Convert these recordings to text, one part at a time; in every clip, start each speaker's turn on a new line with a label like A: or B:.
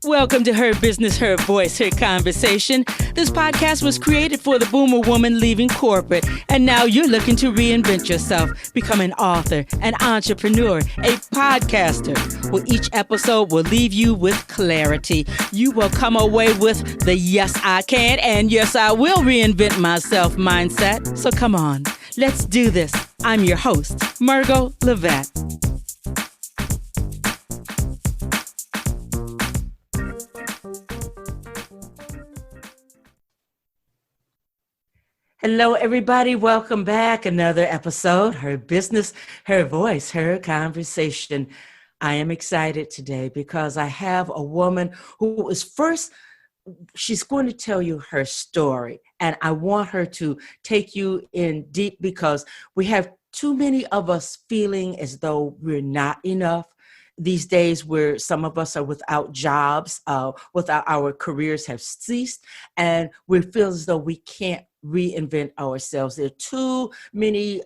A: Welcome to Her Business, Her Voice, Her Conversation. This podcast was created for the boomer woman leaving corporate, and now you're looking to reinvent yourself, become an author, an entrepreneur, a podcaster. Well, each episode will leave you with clarity. You will come away with the yes, I can and yes, I will reinvent myself mindset. So come on, let's do this. I'm your host, Margo Levette. Hello, everybody. Welcome back. Another episode, Her Business, Her Voice, Her Conversation. I am excited today because I have a woman who is first, she's going to tell you her story. And I want her to take you in deep because we have too many of us feeling as though we're not enough. These days where some of us are without jobs, without our careers have ceased, and we feel as though we can't reinvent ourselves. There are too many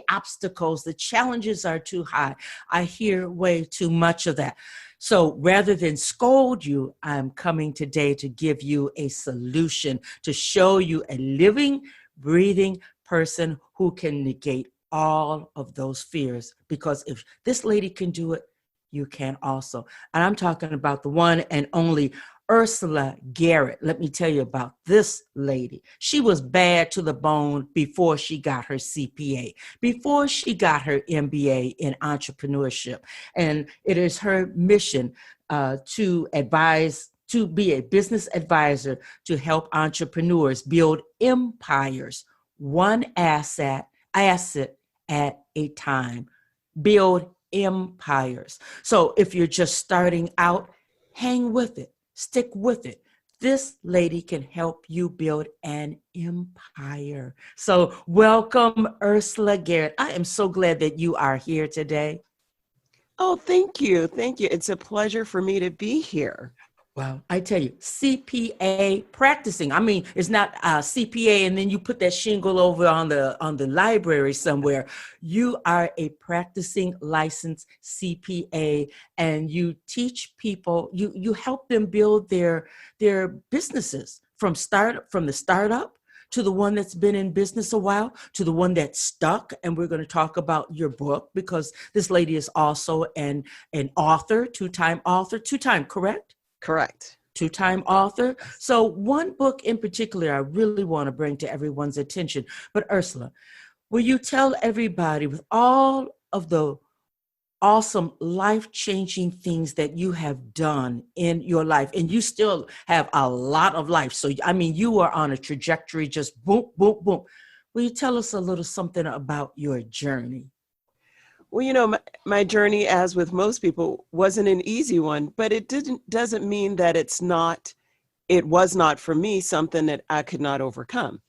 A: obstacles. The challenges are too high. I hear way too much of that. So rather than scold you, I'm coming today to give you a solution, to show you a living, breathing person who can negate all of those fears. Because if this lady can do it, you can also. And I'm talking about the one and only Ursula Garrett. Let me tell you about this lady. She was bad to the bone before she got her CPA, before she got her MBA in entrepreneurship. And it is her mission to be a business advisor to help entrepreneurs build empires, one asset at a time. Build empires. So if you're just starting out, hang with it. Stick with it. This lady can help you build an empire. So welcome, Ursula Garrett. I am so glad that you are here today.
B: Oh, thank you. Thank you. It's a pleasure for me to be here.
A: Well, I tell you, CPA practicing. I mean, it's not CPA and then you put that shingle over on the library somewhere. You are a practicing licensed CPA, and you teach people. You help them build their businesses from the startup to the one that's been in business a while, to the one that's stuck. And we're going to talk about your book because this lady is also an author, two-time, correct?
B: Correct.
A: Two-time author. So one book in particular I really want to bring to everyone's attention. But Ursula, will you tell everybody, with all of the awesome life-changing things that you have done in your life, and you still have a lot of life. So, I mean, you are on a trajectory, just boom, boom, boom. Will you tell us a little something about your journey?
B: Well, you know, my journey, as with most people, wasn't an easy one, but it doesn't mean that it was not for me something that I could not overcome.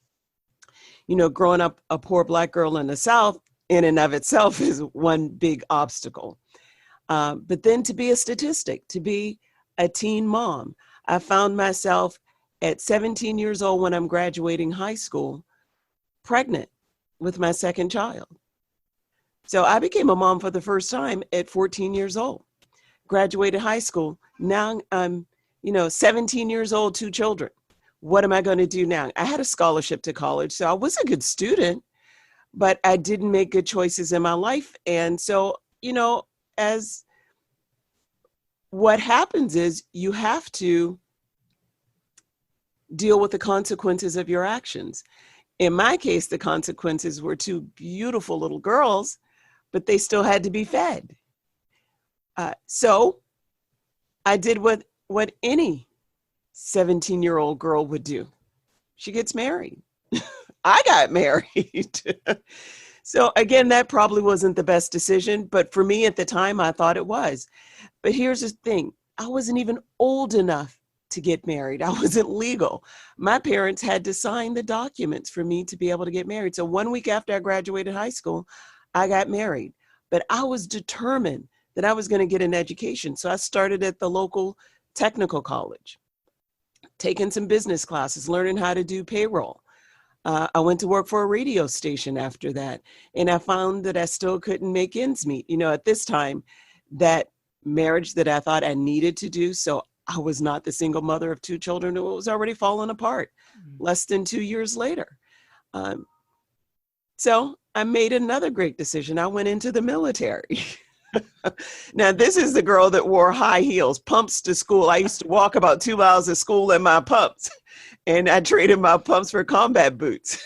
B: You know, growing up a poor Black girl in the South in and of itself is one big obstacle. But then to be a statistic, to be a teen mom, I found myself at 17 years old when I'm graduating high school, pregnant with my second child. So I became a mom for the first time at 14 years old, graduated high school. Now I'm, 17 years old, 2 children. What am I going to do now? I had a scholarship to college, so I was a good student, but I didn't make good choices in my life. And so, as what happens is you have to deal with the consequences of your actions. In my case, the consequences were 2 beautiful little girls, but they still had to be fed. So I did what any 17-year-old girl would do. She gets married. I got married. So again, that probably wasn't the best decision, but for me at the time, I thought it was. But here's the thing. I wasn't even old enough to get married. I wasn't legal. My parents had to sign the documents for me to be able to get married. So 1 week after I graduated high school, I got married, but I was determined that I was going to get an education. So I started at the local technical college, taking some business classes, learning how to do payroll. I went to work for a radio station after that, and I found that I still couldn't make ends meet. At this time, that marriage that I thought I needed to do, so I was not the single mother of 2 children who was already falling apart less than 2 years later. So I made another great decision. I went into the military. Now, this is the girl that wore high heels, pumps to school. I used to walk about 2 miles to school in my pumps, and I traded my pumps for combat boots.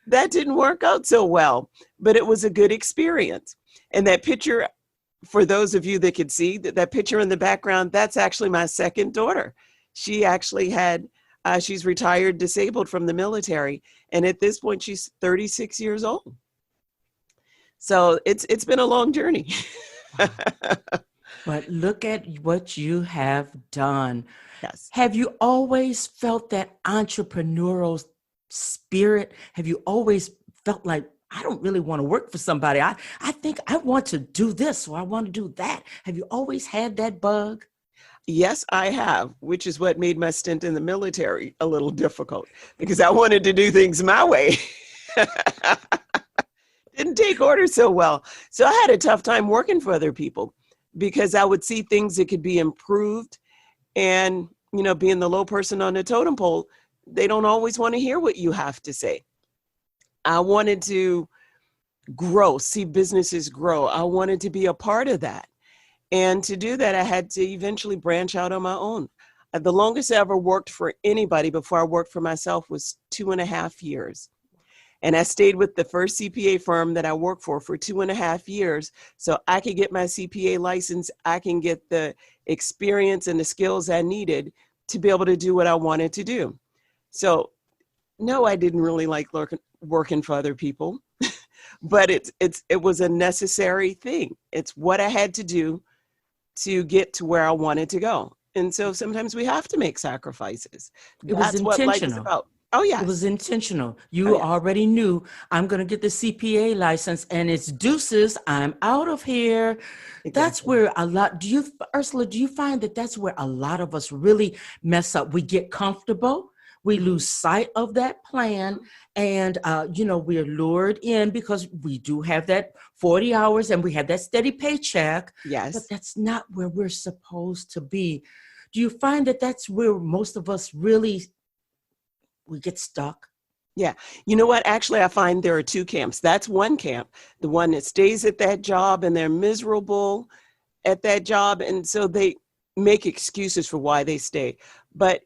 B: That didn't work out so well, but it was a good experience. And that picture, for those of you that could see, that picture in the background, that's actually my second daughter. She actually she's retired, disabled from the military. And at this point, she's 36 years old. So it's been a long journey.
A: But look at what you have done.
B: Yes.
A: Have you always felt that entrepreneurial spirit? Have you always felt like, I don't really want to work for somebody. I think I want to do this or I want to do that. Have you always had that bug?
B: Yes, I have, which is what made my stint in the military a little difficult because I wanted to do things my way. Didn't take orders so well. So I had a tough time working for other people because I would see things that could be improved. And, being the low person on the totem pole, they don't always want to hear what you have to say. I wanted to grow, see businesses grow. I wanted to be a part of that. And to do that, I had to eventually branch out on my own. The longest I ever worked for anybody before I worked for myself was 2.5 years. And I stayed with the first CPA firm that I worked for 2.5 years. So I could get my CPA license. I can get the experience and the skills I needed to be able to do what I wanted to do. So no, I didn't really like working for other people, but it was a necessary thing. It's what I had to do to get to where I wanted to go. And so sometimes we have to make sacrifices. That's what life is about. Oh, yeah.
A: It was intentional. You already knew, I'm going to get the CPA license and it's deuces. I'm out of here. Exactly. That's where Ursula, do you find that that's where a lot of us really mess up? We get comfortable. We lose sight of that plan. And, we're lured in because we do have that 40 hours and we have that steady paycheck.
B: Yes.
A: But that's not where we're supposed to be. Do you find that that's where most of us really we get stuck?
B: Yeah. You know what? Actually, I find there are 2 camps. That's one camp, the one that stays at that job and they're miserable at that job. And so they make excuses for why they stay. But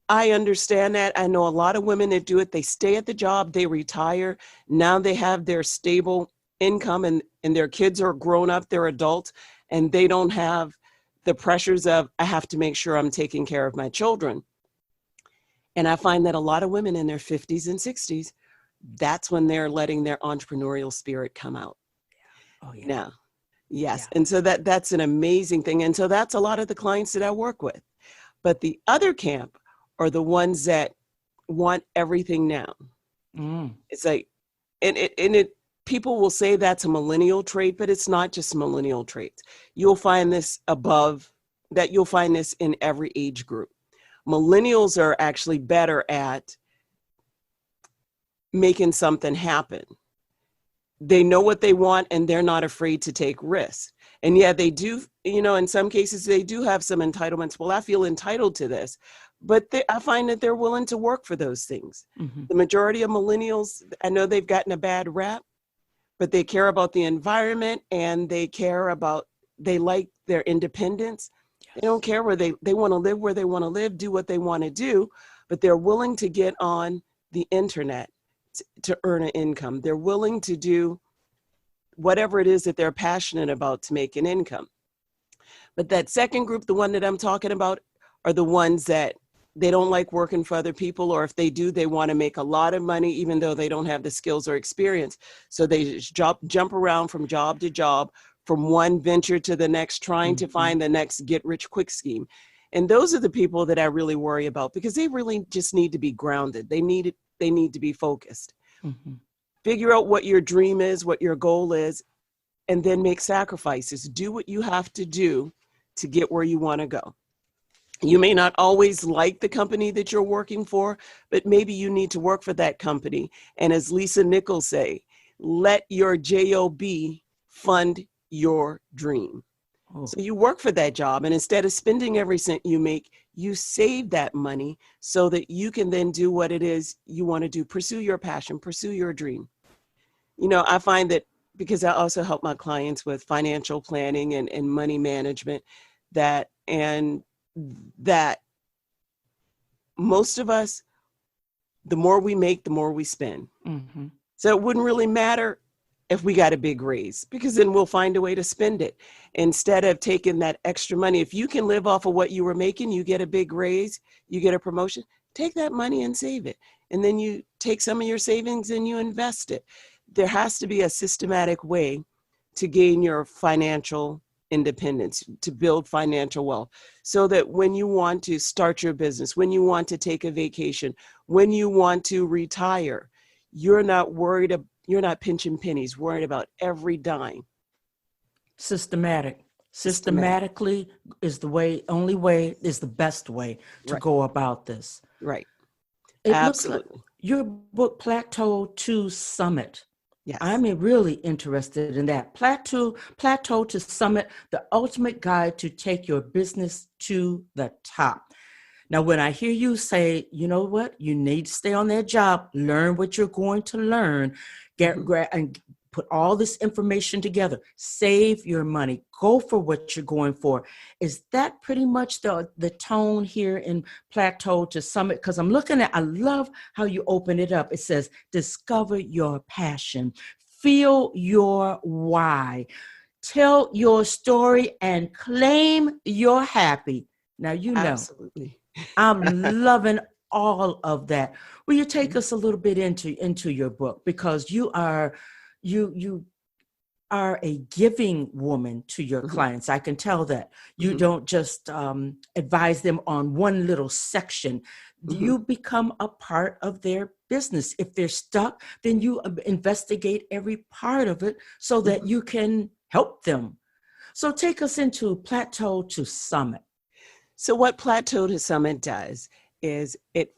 B: I understand that. I know a lot of women that do it. They stay at the job, they retire. Now they have their stable income and their kids are grown up, they're adults, and they don't have the pressures of, I have to make sure I'm taking care of my children. And I find that a lot of women in their 50s and 60s, that's when they're letting their entrepreneurial spirit come out.
A: Oh, yeah.
B: Now, yes. Yeah. And so that's an amazing thing. And so that's a lot of the clients that I work with. But the other camp are the ones that want everything now. It's like, people will say that's a millennial trait, but it's not just millennial traits. You'll find this you'll find this in every age group. Millennials are actually better at making something happen. They know what they want and they're not afraid to take risks. And yeah, they do, in some cases they do have some entitlements. Well, I feel entitled to this, but I find that they're willing to work for those things. Mm-hmm. The majority of millennials, I know they've gotten a bad rap, but they care about the environment and they like their independence. They don't care where they want to live, where they want to live, do what they want to do, but they're willing to get on the internet to earn an income. They're willing to do whatever it is that they're passionate about to make an income. But that second group, the one that I'm talking about, are the ones that they don't like working for other people, or if they do, they want to make a lot of money, even though they don't have the skills or experience. So they just jump around from job to job, from one venture to the next, trying to find the next get-rich-quick scheme. And those are the people that I really worry about because they really just need to be grounded. They need to be focused. Mm-hmm. Figure out what your dream is, what your goal is, and then make sacrifices. Do what you have to do to get where you want to go. You may not always like the company that you're working for, but maybe you need to work for that company. And as Lisa Nichols say, let your job fund your dream.
A: Oh,
B: So you work for that job, and instead of spending every cent you make, you save that money so that you can then do what it is you want to do. Pursue your passion, pursue your dream. I find that because I also help my clients with financial planning and money management, that most of us, the more we make, the more we spend.
A: mm-hmm.
B: So it wouldn't really matter if we got a big raise, because then we'll find a way to spend it instead of taking that extra money. If you can live off of what you were making, you get a big raise, you get a promotion, take that money and save it. And then you take some of your savings and you invest it. There has to be a systematic way to gain your financial independence, to build financial wealth, so that when you want to start your business, when you want to take a vacation, when you want to retire, you're not you're not pinching pennies, worried about every dime.
A: Systematic.
B: Systematic.
A: Systematically is the best way to
B: Right.
A: go about this.
B: Right.
A: It looks like
B: Absolutely.
A: your book, Plateau to Summit.
B: Yes.
A: I'm really interested in that. Plateau to Summit, the ultimate guide to take your business to the top. Now, when I hear you say, you know what, you need to stay on that job, learn what you're going to learn, and put all this information together, save your money, go for what you're going for. Is that pretty much the tone here in Plateau to Summit? Because I love how you open it up. It says, discover your passion, feel your why, tell your story, and claim your happy. Now,
B: Absolutely.
A: I'm loving all of that. Will you take us a little bit into your book, because you are a giving woman to your clients. I can tell that you don't just advise them on one little section. You become a part of their business. If they're stuck, then you investigate every part of it so that you can help them. So take us into Plateau to Summit.
B: So what Plateau to Summit does is it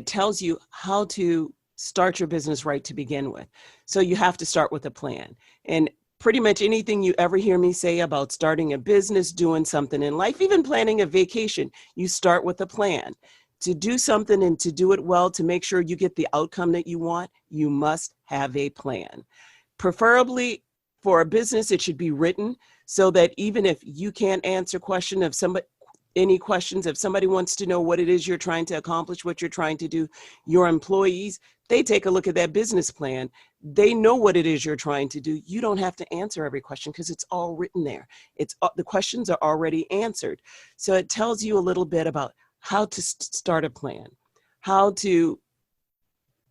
B: tells you how to start your business right to begin with. So you have to start with a plan. And pretty much anything you ever hear me say about starting a business, doing something in life, even planning a vacation, you start with a plan. To do something and to do it well, to make sure you get the outcome that you want, you must have a plan. Preferably for a business, it should be written so that even if you can't answer any questions, if somebody wants to know what it is you're trying to accomplish, what you're trying to do, your employees, they take a look at that business plan. They know what it is you're trying to do. You don't have to answer every question because it's all written there. The questions are already answered. So it tells you a little bit about how to start a plan, how to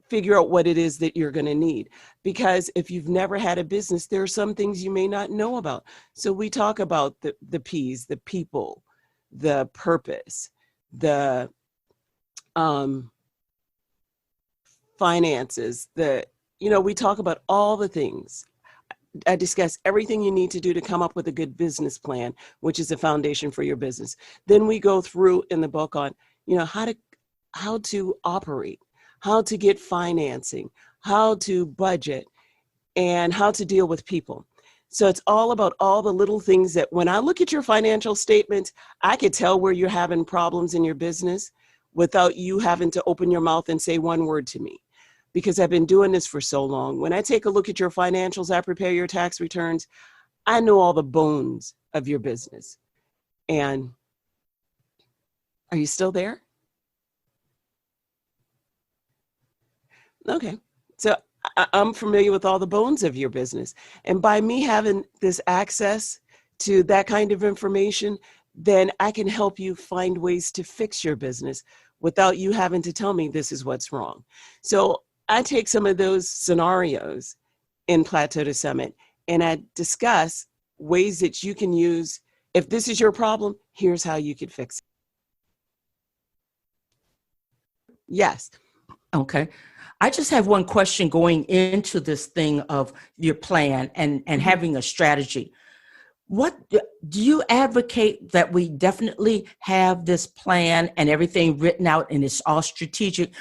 B: figure out what it is that you're going to need. Because if you've never had a business, there are some things you may not know about. So we talk about the P's, the people, the purpose, the finances, we talk about all the things. I discuss everything you need to do to come up with a good business plan, which is a foundation for your business. Then we go through in the book on, how to operate, how to get financing, how to budget, and how to deal with people. So it's all about all the little things that when I look at your financial statements, I could tell where you're having problems in your business without you having to open your mouth and say one word to me, because I've been doing this for so long. When I take a look at your financials, I prepare your tax returns, I know all the bones of your business. And are you still there? Okay. So I'm familiar with all the bones of your business. And by me having this access to that kind of information, then I can help you find ways to fix your business without you having to tell me this is what's wrong. So I take some of those scenarios in Plateau to Summit and I discuss ways that you can use. If this is your problem, here's how you could fix it. Yes.
A: Okay. I just have one question going into this thing of your plan and having a strategy. What do you advocate that we definitely have this plan and everything written out and it's all strategic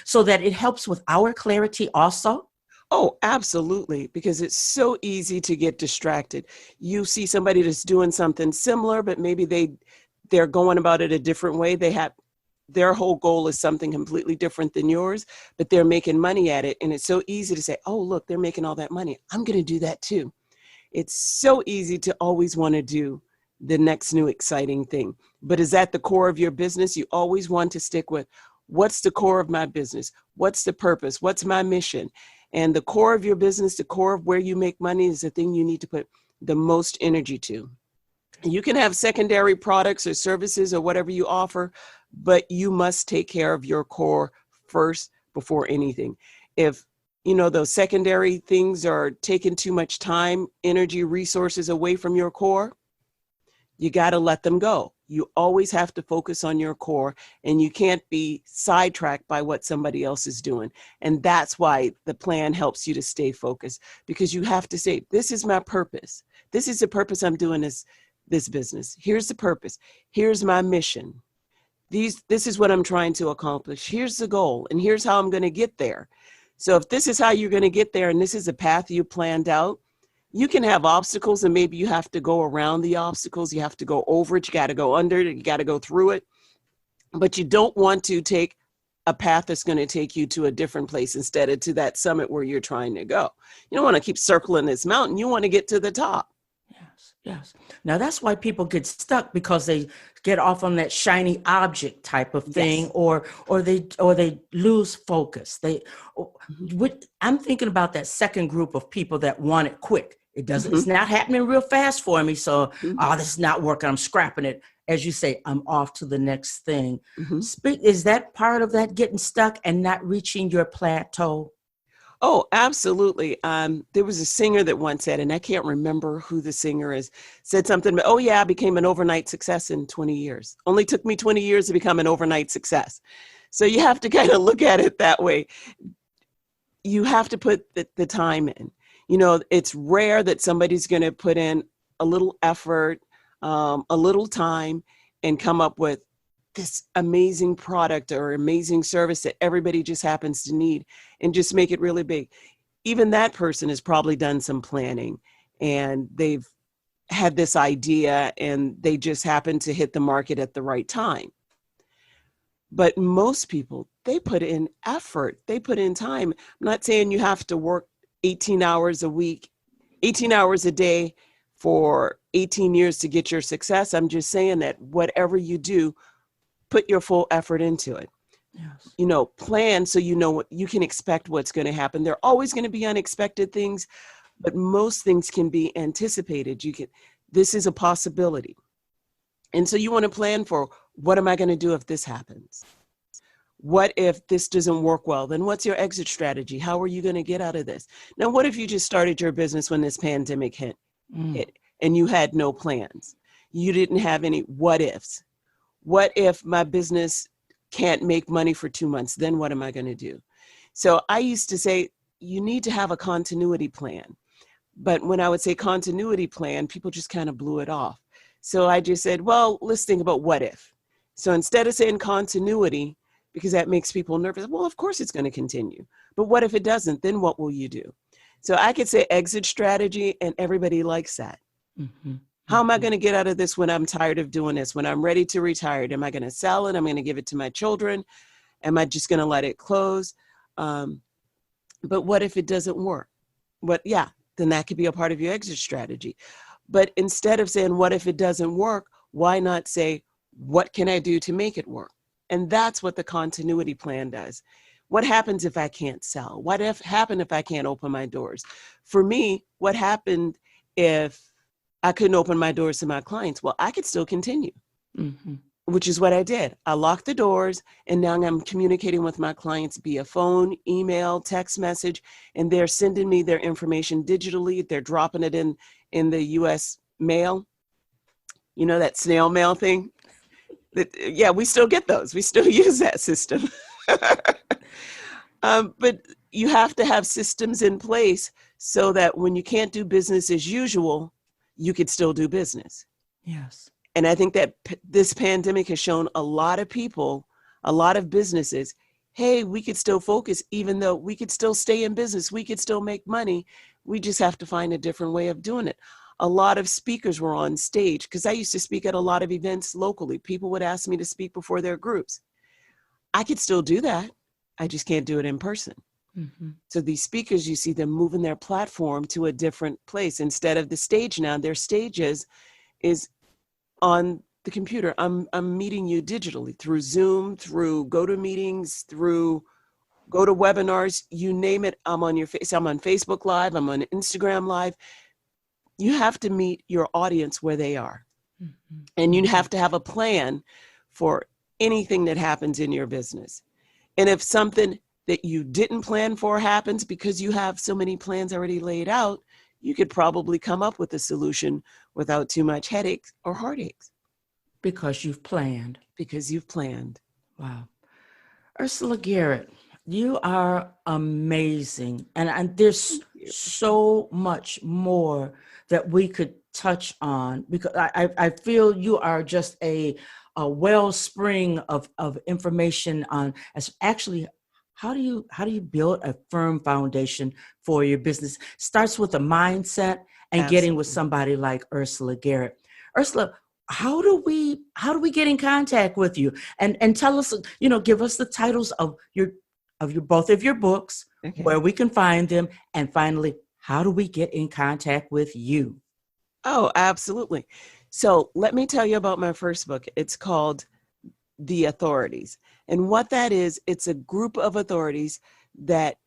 A: so that it helps with our clarity also?
B: Oh, absolutely. Because it's so easy to get distracted. You see somebody that's doing something similar, but maybe they're going about it a different way. Their whole goal is something completely different than yours, but they're making money at it. And it's so easy to say, oh, look, they're making all that money. I'm going to do that too. It's so easy to always want to do the next new exciting thing. But is that the core of your business? You always want to stick with, what's the core of my business? What's the purpose? What's my mission? And the core of your business, the core of where you make money, is the thing you need to put the most energy to. You can have secondary products or services or whatever you offer, but you must take care of your core first before anything. If those secondary things are taking too much time, energy, resources away from your core, you got to let them go. You always have to focus on your core, and you can't be sidetracked by what somebody else is doing. And that's why the plan helps you to stay focused, because you have to say, this is my purpose. This is the purpose I'm doing this business. Here's the purpose. Here's my mission. This is what I'm trying to accomplish. Here's the goal, and here's how I'm going to get there. So if this is how you're going to get there, and this is a path you planned out, you can have obstacles, and maybe you have to go around the obstacles. You have to go over it. You got to go under it. You got to go through it. But you don't want to take a path that's going to take you to a different place instead of to that summit where you're trying to go. You don't want to keep circling this mountain. You want to get to the top.
A: Yes. Now that's why people get stuck, because they get off on that shiny object type of thing,
B: Yes.
A: or they lose focus. I'm thinking about that second group of people that want it quick. It doesn't.
B: Mm-hmm.
A: It's not happening real fast for me. So,
B: Mm-hmm.
A: this is not working. I'm scrapping it. As you say, I'm off to the next thing.
B: Mm-hmm.
A: Is that part of that, getting stuck and not reaching your plateau?
B: Oh, absolutely. There was a singer that once said, and I can't remember who the singer is, said something about, oh yeah, I became an overnight success in 20 years. Only took me 20 years to become an overnight success. So you have to kind of look at it that way. You have to put the time in. It's rare that somebody's going to put in a little effort, a little time, and come up with this amazing product or amazing service that everybody just happens to need and just make it really big. Even that person has probably done some planning, and they've had this idea and they just happen to hit the market at the right time. But most people, they put in effort, they put in time. I'm not saying you have to work 18 hours a week, 18 hours a day for 18 years to get your success. I'm just saying that whatever you do, put your full effort into it. Yes. Plan so what you can expect what's going to happen. There are always going to be unexpected things, but most things can be anticipated. This is a possibility. And so you want to plan for, what am I going to do if this happens? What if this doesn't work well? Then what's your exit strategy? How are you going to get out of this? Now, what if you just started your business when this pandemic hit and you had no plans? You didn't have any what ifs. What if my business can't make money for 2 months? Then what am I going to do? So I used to say, you need to have a continuity plan. But when I would say continuity plan, people just kind of blew it off. So I just said, well, let's think about what if. So instead of saying continuity, because that makes people nervous, well, of course it's going to continue. But what if it doesn't? Then what will you do? So I could say exit strategy, and everybody likes that. Mm-hmm. How am I going to get out of this when I'm tired of doing this? When I'm ready to retire? Am I going to sell it? Am I going to give it to my children? Am I just going to let it close? But what if it doesn't work? Then that could be a part of your exit strategy. But instead of saying, what if it doesn't work? Why not say, what can I do to make it work? And that's what the continuity plan does. What happens if I can't sell? What happened if I can't open my doors? For me, what happened if I couldn't open my doors to my clients? Well, I could still continue, which is what I did. I locked the doors, and now I'm communicating with my clients via phone, email, text message, and they're sending me their information digitally. They're dropping it in the U.S. mail. That snail mail thing? We still get those. We still use that system. But you have to have systems in place so that when you can't do business as usual, you could still do business. Yes. And I think that this pandemic has shown a lot of people, a lot of businesses, hey, we could still focus, even though we could still stay in business, we could still make money. We just have to find a different way of doing it. A lot of speakers were on stage because I used to speak at a lot of events locally. People would ask me to speak before their groups. I could still do that. I just can't do it in person. Mm-hmm. So these speakers, you see them moving their platform to a different place. Instead of the stage now, their stages is on the computer. I'm meeting you digitally through Zoom, through GoToMeetings, through GoToWebinars, you name it. I'm on your face. I'm on Facebook Live. I'm on Instagram Live. You have to meet your audience where they are. Mm-hmm. And you have to have a plan for anything that happens in your business. And if something that you didn't plan for happens because you have so many plans already laid out, you could probably come up with a solution without too much headaches or heartaches.
A: Because you've planned.
B: Because you've planned.
A: Wow. Ursula Garrett, you are amazing. And there's so much more that we could touch on, because I feel you are just a wellspring of information on as actually how do you build a firm foundation for your business. Starts with a mindset and
B: Absolutely.
A: Getting with somebody like Ursula Garrett. Ursula, how do we get in contact with you? And tell us, give us the titles of both of your books, okay, where we can find them, and finally, how do we get in contact with you?
B: Oh, absolutely. So let me tell you about my first book. It's called The Authorities. And what that is, it's a group of authorities that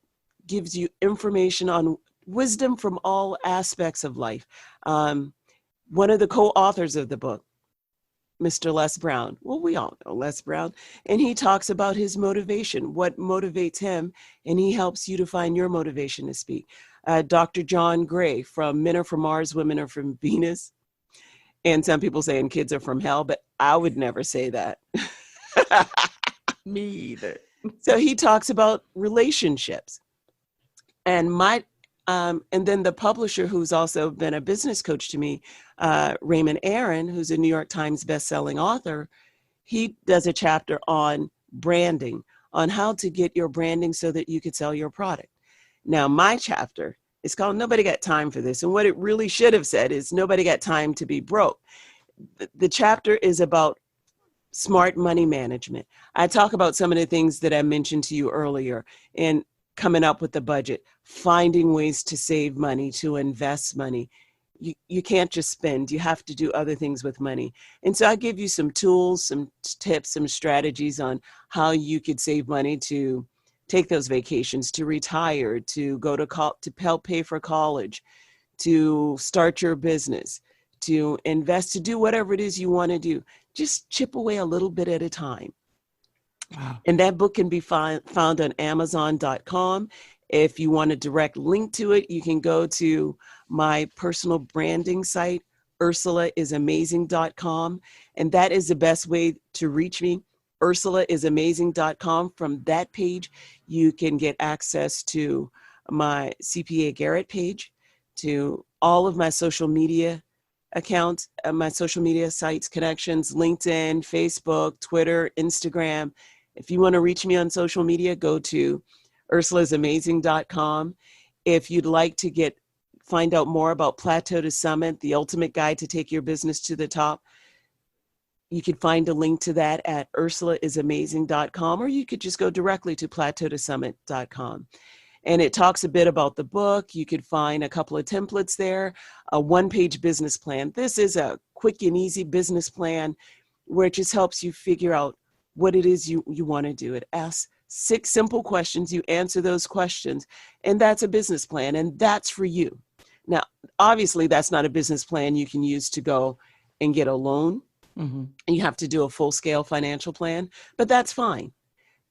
B: gives you information on wisdom from all aspects of life. One of the co-authors of the book, Mr. Les Brown. Well, we all know Les Brown. And he talks about his motivation, what motivates him, and he helps you to find your motivation to speak. Dr. John Gray from Men Are From Mars, Women Are From Venus. And some people saying kids are from hell, but I would never say that.
A: Me either.
B: So he talks about relationships. And and then the publisher, who's also been a business coach to me, Raymond Aaron, who's a New York Times bestselling author, he does a chapter on branding, on how to get your branding so that you could sell your product. Now, my chapter is called Nobody Got Time for This. And what it really should have said is Nobody Got Time to Be Broke. The chapter is about smart money management. I talk about some of the things that I mentioned to you earlier, and coming up with the budget, finding ways to save money, to invest money. You can't just spend, you have to do other things with money. And so I give you some tools, some tips, some strategies on how you could save money to take those vacations, to retire, to go to help pay for college, to start your business, to invest, to do whatever it is you want to do. Just chip away a little bit at a time. Wow. And that book can be found on Amazon.com. If you want a direct link to it, you can go to my personal branding site, UrsulaIsAmazing.com. And that is the best way to reach me, UrsulaIsAmazing.com. From that page, you can get access to my CPA Garrett page, to all of my social media accounts, my social media sites, connections, LinkedIn, Facebook, Twitter, Instagram. If you want to reach me on social media, go to UrsulaIsAmazing.com. If you'd like to find out more about Plateau to Summit, the ultimate guide to take your business to the top, you could find a link to that at UrsulaIsAmazing.com, or you could just go directly to PlateauToSummit.com. And it talks a bit about the book. You could find a couple of templates there, a one-page business plan. This is a quick and easy business plan where it just helps you figure out what it is you want to do. It asks 6 simple questions. You answer those questions, and that's a business plan, and that's for you. Now, obviously, that's not a business plan you can use to go and get a loan. Mm-hmm. And you have to do a full-scale financial plan, but that's fine.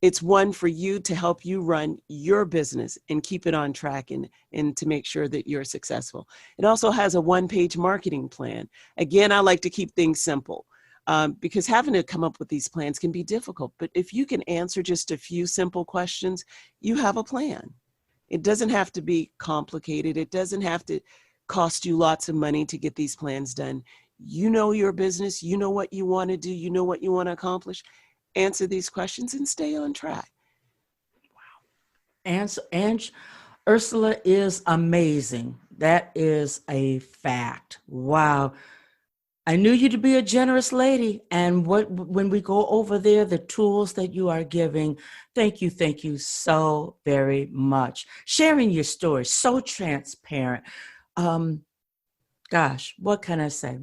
B: It's one for you to help you run your business and keep it on track and to make sure that you're successful. It also has a one-page marketing plan. Again, I like to keep things simple because having to come up with these plans can be difficult. But if you can answer just a few simple questions, you have a plan. It doesn't have to be complicated. It doesn't have to cost you lots of money to get these plans done. You know your business. You know what you want to do. You know what you want to accomplish. Answer these questions and stay on track.
A: And Ursula is amazing. That is a fact. Wow. I knew you to be a generous lady. And when we go over there, the tools that you are giving, thank you so very much. Sharing your story, so transparent. Um, Gosh, what can I say?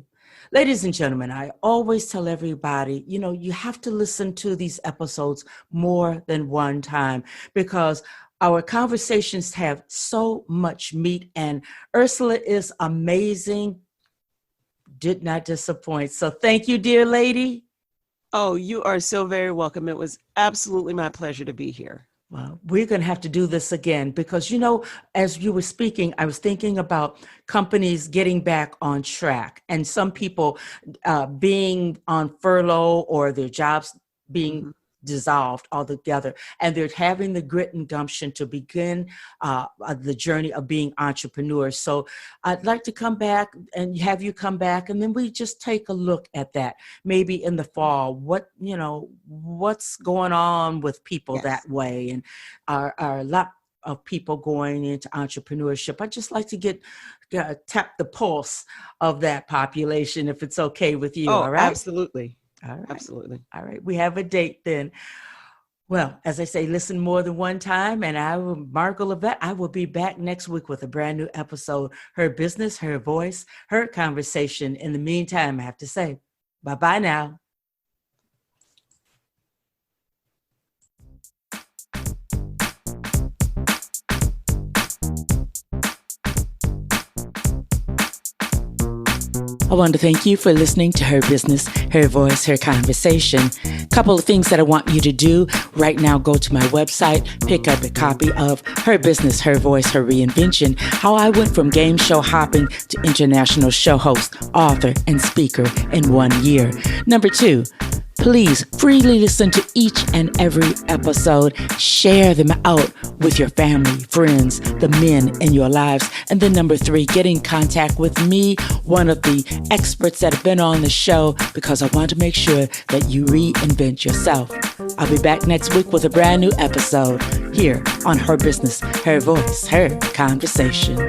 A: Ladies and gentlemen, I always tell everybody, you have to listen to these episodes more than one time because our conversations have so much meat, and Ursula is amazing, did not disappoint. So thank you, dear lady.
B: Oh, you are so very welcome. It was absolutely my pleasure to be here.
A: Well, we're going to have to do this again because, as you were speaking, I was thinking about companies getting back on track and some people being on furlough or their jobs being dissolved altogether. And they're having the grit and gumption to begin the journey of being entrepreneurs. So I'd like to come back and have you come back, and then we just take a look at that. Maybe in the fall, what's going on with people that way, and are a lot of people going into entrepreneurship. I'd just like to tap the pulse of that population, if it's okay with you.
B: Oh,
A: all right?
B: Absolutely.
A: All right.
B: Absolutely.
A: All right. We have a date then. Well, as I say, listen more than one time. And Margo Levette, I will be back next week with a brand new episode. Her business, her voice, her conversation. In the meantime, I have to say, bye-bye now. I want to thank you for listening to Her Business, Her Voice, Her Conversation. Couple of things that I want you to do right now. Go to my website, pick up a copy of Her Business, Her Voice, Her Reinvention, how I went from game show hopping to international show host, author, and speaker in 1 year. Number 2, please freely listen to each and every episode. Share them out with your family, friends, the men in your lives. And then number 3, get in contact with me, one of the experts that have been on the show, because I want to make sure that you reinvent yourself. I'll be back next week with a brand new episode here on Her Business, Her Voice, Her Conversation.